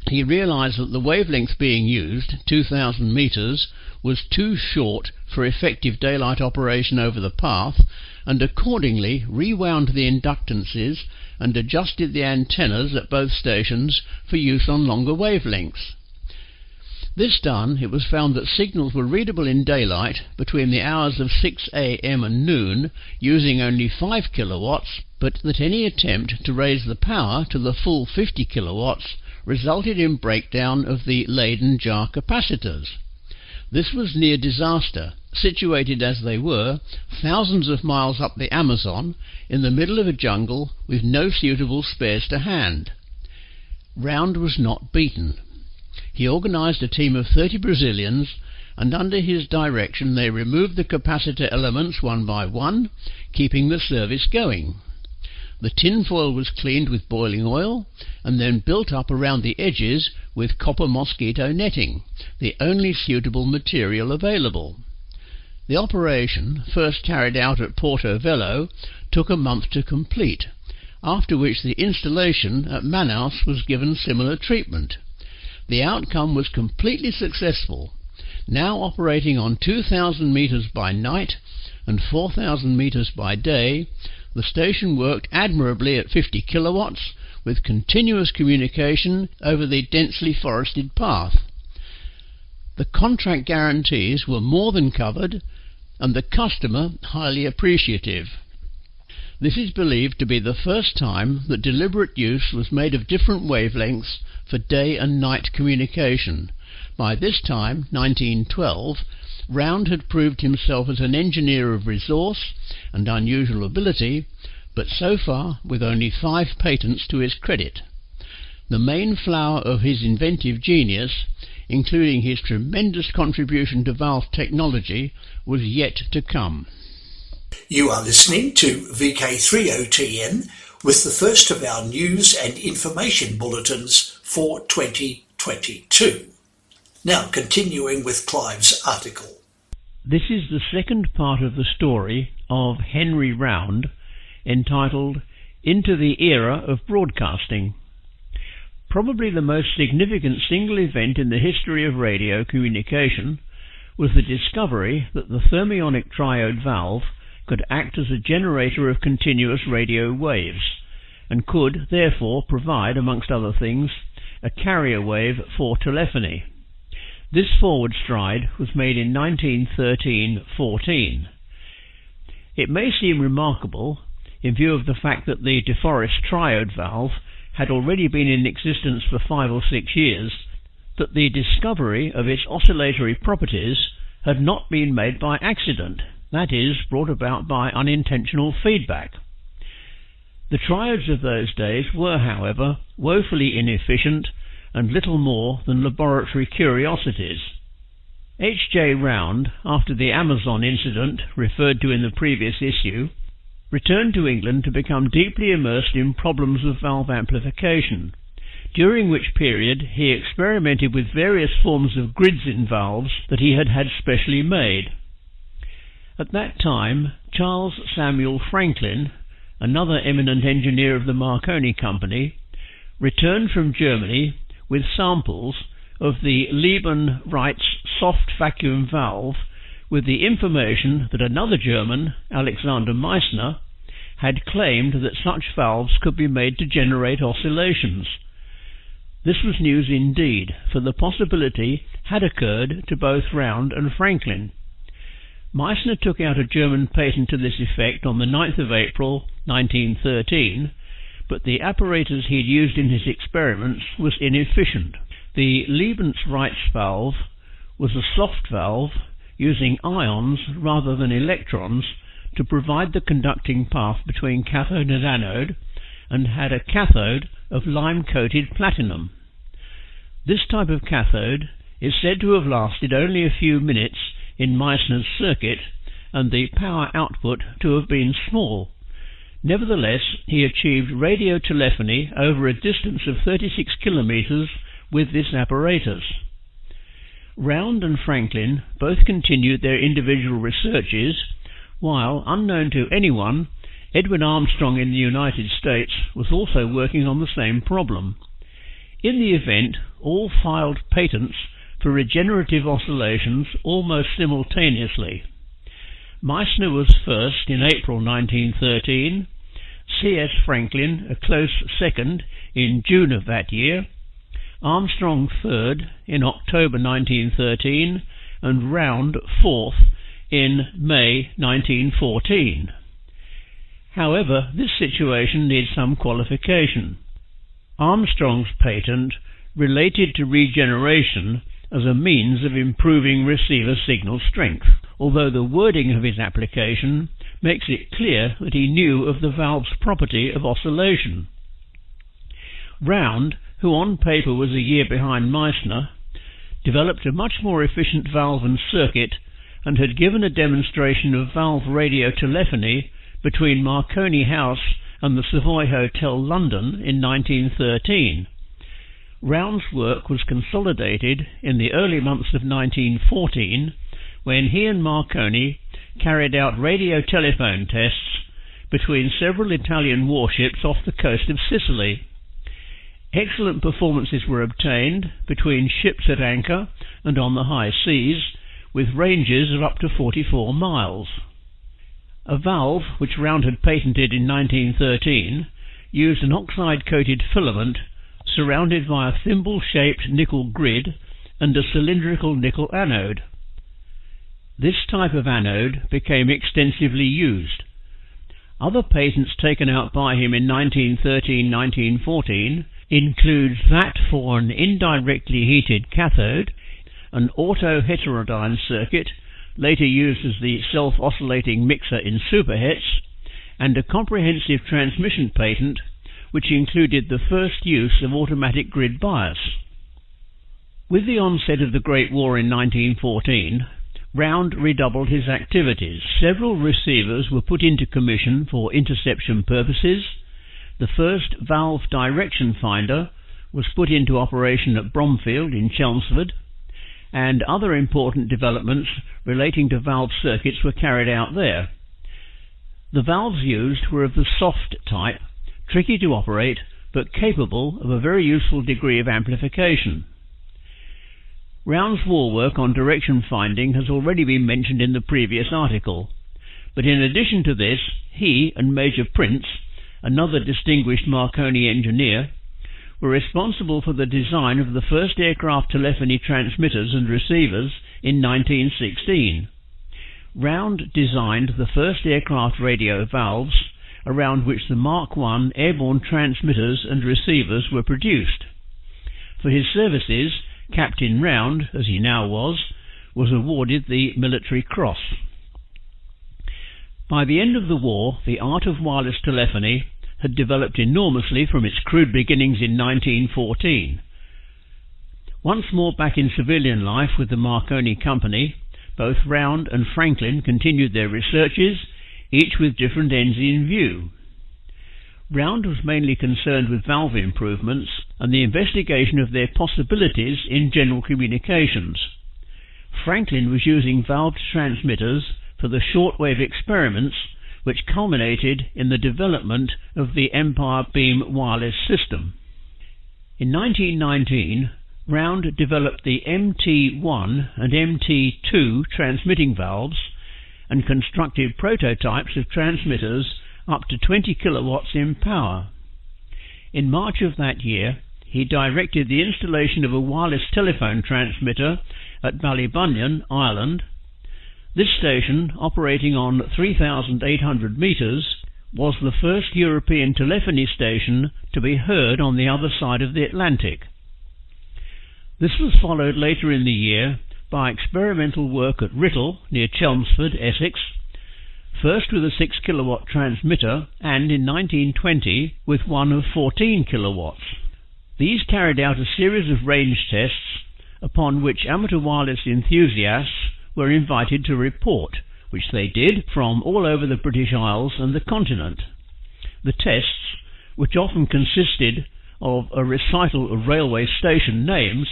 he realised that the wavelength being used, 2,000 metres, was too short for effective daylight operation over the path, and accordingly rewound the inductances and adjusted the antennas at both stations for use on longer wavelengths. This done, it was found that signals were readable in daylight between the hours of 6 a.m. and noon, using only 5 kilowatts, but that any attempt to raise the power to the full 50 kilowatts resulted in breakdown of the Leyden jar capacitors. This was near disaster, situated as they were thousands of miles up the Amazon, in the middle of a jungle with no suitable spares to hand. Round was not beaten. He organised a team of 30 Brazilians, and under his direction they removed the capacitor elements one by one, keeping the service going. The tinfoil was cleaned with boiling oil, and then built up around the edges with copper mosquito netting, the only suitable material available. The operation, first carried out at Porto Velho, took a month to complete, after which the installation at Manaus was given similar treatment. The outcome was completely successful. Now operating on 2,000 metres by night and 4,000 metres by day, the station worked admirably at 50 kilowatts with continuous communication over the densely forested path. The contract guarantees were more than covered, and the customer highly appreciative. This is believed to be the first time that deliberate use was made of different wavelengths for day and night communication. By this time, 1912, Round had proved himself as an engineer of resource and unusual ability, but so far with only 5 patents to his credit. The main flower of his inventive genius, including his tremendous contribution to valve technology, was yet to come. You are listening to VK30TN with the first of our news and information bulletins for 2022. Now continuing with Clive's article. This is the second part of the story of Henry Round, entitled Into the Era of Broadcasting. Probably the most significant single event in the history of radio communication was the discovery that the thermionic triode valve could act as a generator of continuous radio waves, and could therefore provide, amongst other things, a carrier wave for telephony. This forward stride was made in 1913-14. It may seem remarkable, in view of the fact that the De Forest triode valve had already been in existence for 5 or 6 years, that the discovery of its oscillatory properties had not been made by accident, that is, brought about by unintentional feedback. The triodes of those days were, however, woefully inefficient and little more than laboratory curiosities. H.J. Round, after the Amazon incident referred to in the previous issue, returned to England to become deeply immersed in problems of valve amplification, during which period he experimented with various forms of grids in valves that he had had specially made. At that time, Charles Samuel Franklin, another eminent engineer of the Marconi Company, returned from Germany with samples of the Lieben-Reitz soft vacuum valve with the information that another German, Alexander Meissner, had claimed that such valves could be made to generate oscillations. This was news indeed, for the possibility had occurred to both Round and Franklin. Meissner took out a German patent to this effect on the 9th of April 1913, but the apparatus he had used in his experiments was inefficient. The Lieben-Reitz valve was a soft valve using ions rather than electrons to provide the conducting path between cathode and anode, and had a cathode of lime-coated platinum. This type of cathode is said to have lasted only a few minutes in Meissner's circuit, and the power output to have been small. Nevertheless, he achieved radio telephony over a distance of 36 kilometers with this apparatus. Round and Franklin both continued their individual researches, while, unknown to anyone, Edwin Armstrong in the United States was also working on the same problem. In the event, all filed patents for regenerative oscillations almost simultaneously. Meissner was first in April 1913, C.S. Franklin a close second in June of that year, Armstrong third in October 1913, and Round fourth in May 1914. However, this situation needs some qualification. Armstrong's patent related to regeneration as a means of improving receiver signal strength, although the wording of his application makes it clear that he knew of the valve's property of oscillation. Round, who on paper was a year behind Meissner, developed a much more efficient valve and circuit, and had given a demonstration of valve radio telephony between Marconi House and the Savoy Hotel, London, in 1913. Round's work was consolidated in the early months of 1914, when he and Marconi carried out radio telephone tests between several Italian warships off the coast of Sicily. Excellent performances were obtained between ships at anchor and on the high seas, with ranges of up to 44 miles. A valve, which Round had patented in 1913, used an oxide-coated filament surrounded by a thimble-shaped nickel grid and a cylindrical nickel anode. This type of anode became extensively used. Other patents taken out by him in 1913-1914 include that for an indirectly heated cathode, an auto-heterodyne circuit, later used as the self-oscillating mixer in superhets, and a comprehensive transmission patent which included the first use of automatic grid bias. With the onset of the Great War in 1914, Round redoubled his activities. Several receivers were put into commission for interception purposes. The first valve direction finder was put into operation at Bromfield in Chelmsford, and other important developments relating to valve circuits were carried out there. The valves used were of the soft type, tricky to operate, but capable of a very useful degree of amplification. Round's war work on direction finding has already been mentioned in the previous article, but in addition to this, he and Major Prince, another distinguished Marconi engineer, were responsible for the design of the first aircraft telephony transmitters and receivers in 1916. Round designed the first aircraft radio valves around which the Mark I airborne transmitters and receivers were produced. For his services, Captain Round, as he now was awarded the Military Cross. By the end of the war, the art of wireless telephony had developed enormously from its crude beginnings in 1914. Once more back in civilian life with the Marconi Company, both Round and Franklin continued their researches, each with different ends in view. Round was mainly concerned with valve improvements and the investigation of their possibilities in general communications. Franklin was using valved transmitters for the shortwave experiments which culminated in the development of the Empire Beam wireless system. In 1919, Round developed the MT1 and MT2 transmitting valves and constructed prototypes of transmitters up to 20 kilowatts in power. In March of that year, he directed the installation of a wireless telephone transmitter at Ballybunion, Ireland. This station, operating on 3,800 metres, was the first European telephony station to be heard on the other side of the Atlantic. This was followed later in the year by experimental work at Writtle, near Chelmsford, Essex, first with a 6 kilowatt transmitter and in 1920 with one of 14 kilowatts. These carried out a series of range tests upon which amateur wireless enthusiasts were invited to report, which they did from all over the British Isles and the continent. The tests, which often consisted of a recital of railway station names,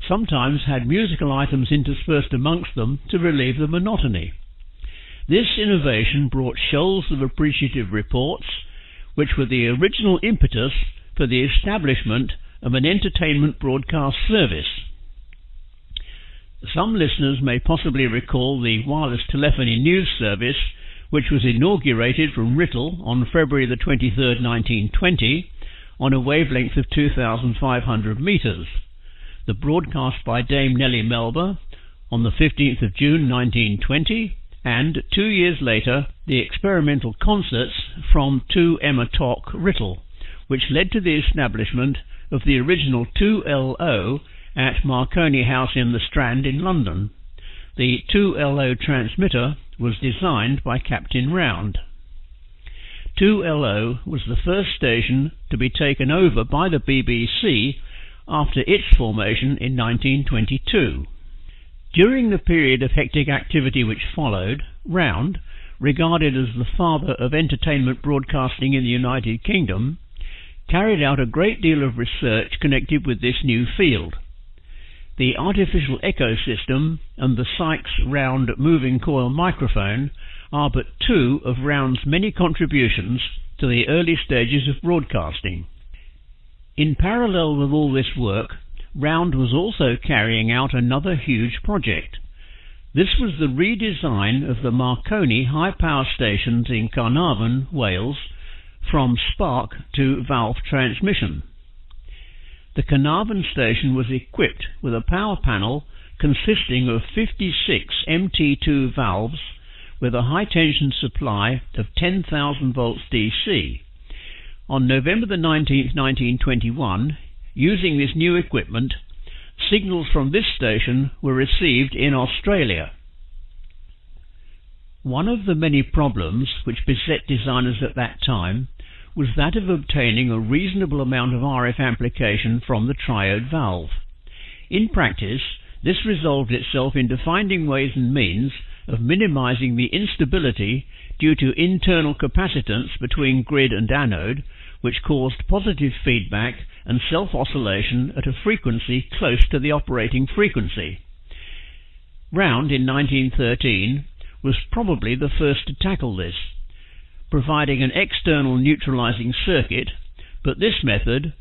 sometimes had musical items interspersed amongst them to relieve the monotony. This innovation brought shoals of appreciative reports, which were the original impetus for the establishment of an entertainment broadcast service. Some listeners may possibly recall the wireless telephony news service, which was inaugurated from Writtle on February the 23rd, 1920, on a wavelength of 2,500 metres. The broadcast by Dame Nellie Melba on the 15th of June 1920, and 2 years later the experimental concerts from 2 Emma Tock, Writtle, which led to the establishment of the original 2LO at Marconi House in the Strand in London. The 2LO transmitter was designed by Captain Round. 2LO was the first station to be taken over by the BBC after its formation in 1922. During the period of hectic activity which followed, Round, regarded as the father of entertainment broadcasting in the United Kingdom, carried out a great deal of research connected with this new field. The artificial echo system and the Sykes-Round moving coil microphone are but two of Round's many contributions to the early stages of broadcasting. In parallel with all this work, Round was also carrying out another huge project. This was the redesign of the Marconi high-power stations in Carnarvon, Wales, from spark to valve transmission. The Carnarvon station was equipped with a power panel consisting of 56 MT2 valves with a high-tension supply of 10,000 volts DC. On November the 19th, 1921, using this new equipment, signals from this station were received in Australia. One of the many problems which beset designers at that time was that of obtaining a reasonable amount of RF amplification from the triode valve. In practice, this resolved itself into finding ways and means of minimizing the instability due to internal capacitance between grid and anode, which caused positive feedback and self-oscillation at a frequency close to the operating frequency. Round in 1913 was probably the first to tackle this, providing an external neutralizing circuit, but this method,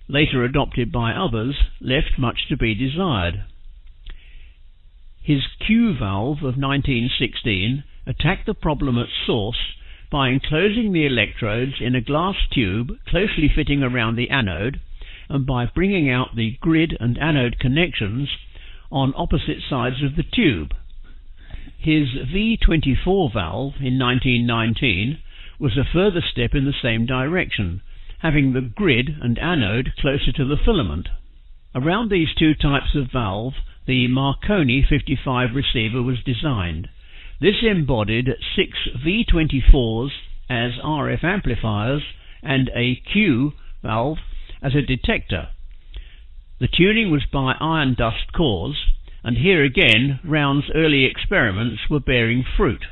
later adopted by others, left much to be desired. His Q valve of 1916 attacked the problem at source by enclosing the electrodes in a glass tube closely fitting around the anode, and by bringing out the grid and anode connections on opposite sides of the tube. His V24 valve in 1919 was a further step in the same direction, having the grid and anode closer to the filament. Around these two types of valve, the Marconi 55 receiver was designed. This embodied 6 V24s as RF amplifiers and a Q valve as a detector. The tuning was by iron dust cores, and here again Round's early experiments were bearing fruit.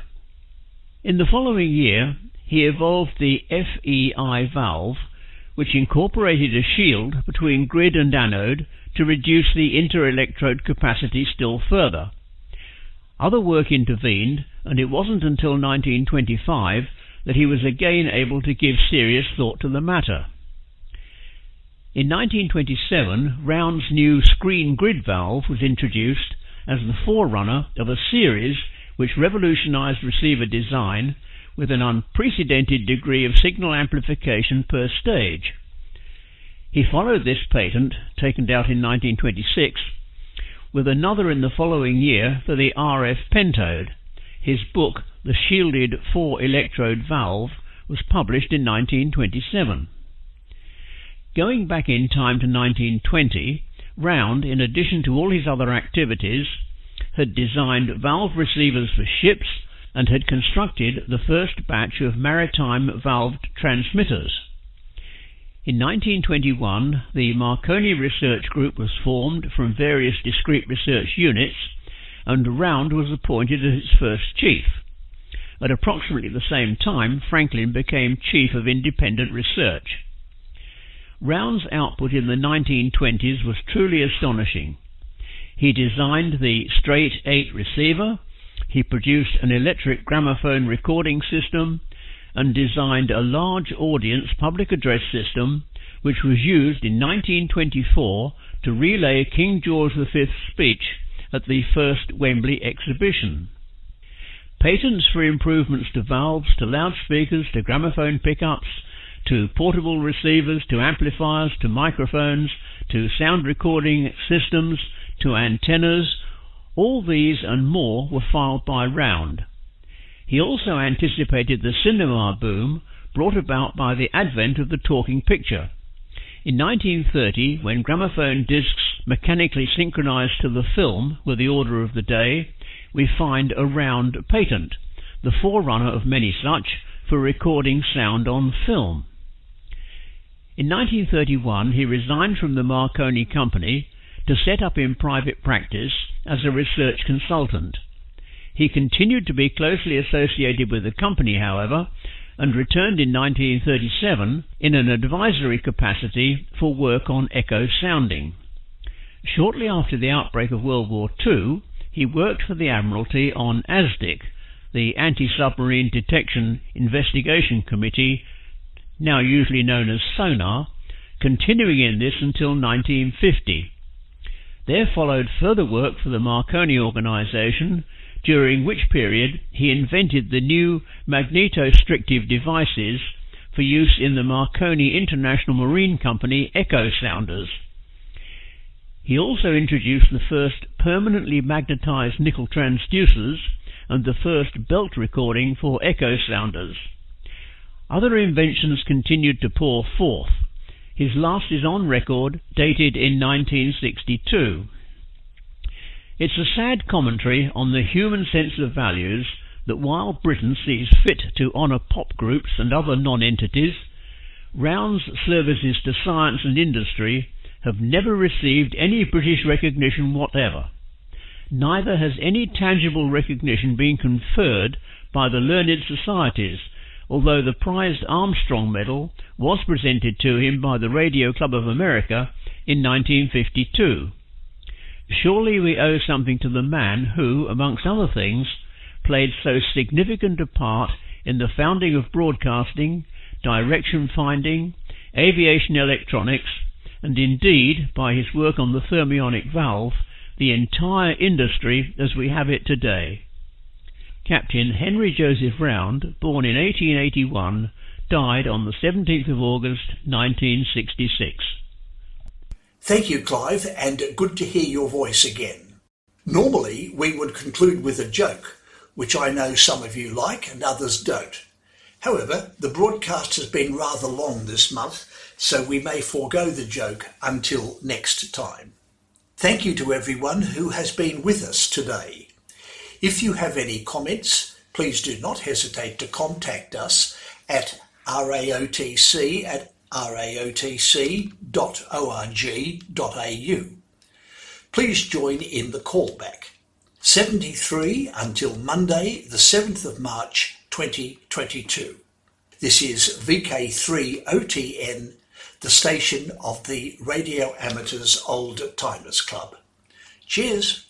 In the following year he evolved the FEI valve, which incorporated a shield between grid and anode to reduce the inter-electrode capacity still further. Other work intervened, and it wasn't until 1925 that he was again able to give serious thought to the matter. In 1927, Round's new screen grid valve was introduced as the forerunner of a series which revolutionized receiver design with an unprecedented degree of signal amplification per stage. He followed this patent, taken out in 1926, with another in the following year for the RF pentode. His book, The Shielded 4-Electrode Valve, was published in 1927. Going back in time to 1920, Round, in addition to all his other activities, had designed valve receivers for ships and had constructed the first batch of maritime valved transmitters. In 1921, the Marconi Research Group was formed from various discrete research units, and Round was appointed as its first chief. At approximately the same time, Franklin became Chief of Independent Research. Round's output in the 1920s was truly astonishing. He designed the Straight 8 receiver, he produced an electric gramophone recording system, and designed a large audience public address system which was used in 1924 to relay King George V's speech at the first Wembley exhibition. Patents for improvements to valves, to loudspeakers, to gramophone pickups, to portable receivers, to amplifiers, to microphones, to sound recording systems, to antennas, all these and more were filed by Round. He also anticipated the cinema boom brought about by the advent of the talking picture. In 1930, when gramophone discs mechanically synchronized to the film were the order of the day, we find a Round patent, the forerunner of many such, for recording sound on film. In 1931, he resigned from the Marconi Company to set up in private practice as a research consultant. He continued to be closely associated with the company, however, and returned in 1937 in an advisory capacity for work on echo sounding. Shortly after the outbreak of World War II, he worked for the Admiralty on ASDIC, the Anti-Submarine Detection Investigation Committee, now usually known as SONAR, continuing in this until 1950. There followed further work for the Marconi organization, during which period he invented the new magnetostrictive devices for use in the Marconi International Marine Company echo sounders. He also introduced the first permanently magnetized nickel transducers and the first belt recording for echo sounders. Other inventions continued to pour forth. His last is on record, dated in 1962. It's a sad commentary on the human sense of values that while Britain sees fit to honour pop groups and other non-entities, Round's services to science and industry have never received any British recognition whatever. Neither has any tangible recognition been conferred by the learned societies, although the prized Armstrong Medal was presented to him by the Radio Club of America in 1952. Surely we owe something to the man who, amongst other things, played so significant a part in the founding of broadcasting, direction finding, aviation electronics, and indeed, by his work on the thermionic valve, the entire industry as we have it today. Captain Henry Joseph Round, born in 1881, died on the 17th of August 1966. Thank you, Clive, and good to hear your voice again. Normally, we would conclude with a joke, which I know some of you like and others don't. However, the broadcast has been rather long this month, so we may forego the joke until next time. Thank you to everyone who has been with us today. If you have any comments, please do not hesitate to contact us at raotc@raotc.org.au. Please join in the callback. 73 until Monday, the 7th of March 2022. This is VK3OTN, the station of the Radio Amateurs Old Timers Club. Cheers.